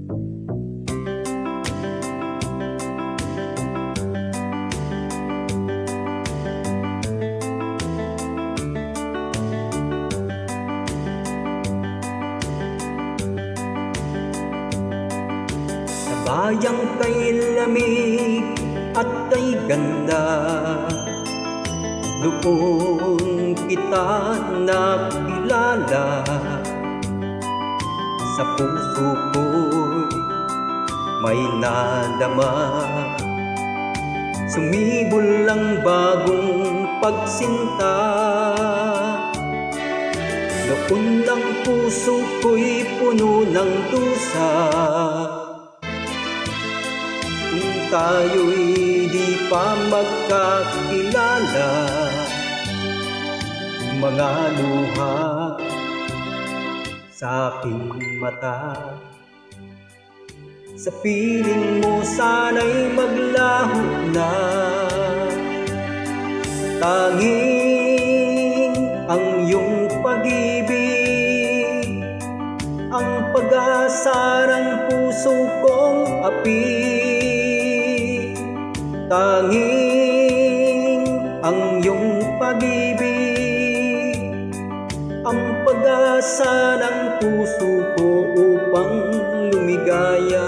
Bayang kay lamig at kay ganda, doon kita nakilala. Sa puso ko'y may nadama, sumibol ang bagong pagsinta. Noon ang puso ko'y puno ng dusa, kung tayo'y di pa magkakilala. Mga luha sa aking mata, sa piling mo sana'y maglaho na. Tanging ang iyong pag-ibig ang pag-asa ng puso kong api. Tanging ang iyong pag-ibig ang pag-asa ng puso ko upang lumigaya.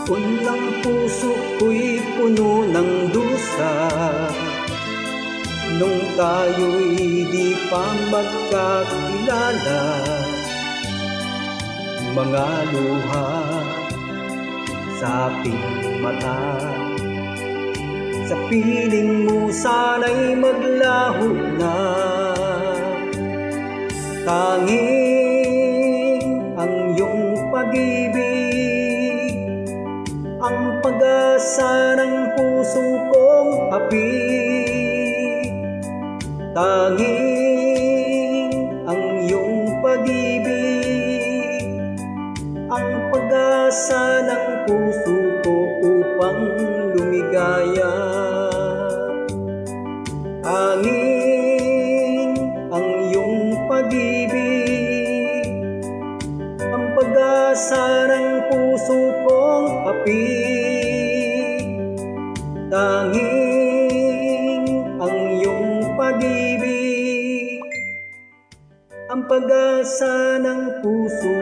Unang puso ko'y puno ng dusa, nung tayo'y di pa magkakilala. Mga luha sa aking mata, sa piling mo sana'y maglaho na. Tanging ang iyong pag-ibig ang pag-asa ng puso kong api. Tanging ang iyong pag-ibig ang pag-asa ng puso ko upang lumigaya. Tanging ang iyong pag-ibig ang pag-asa ng puso kong api. Tanging ang iyong pag-ibig ang pag-asa ng puso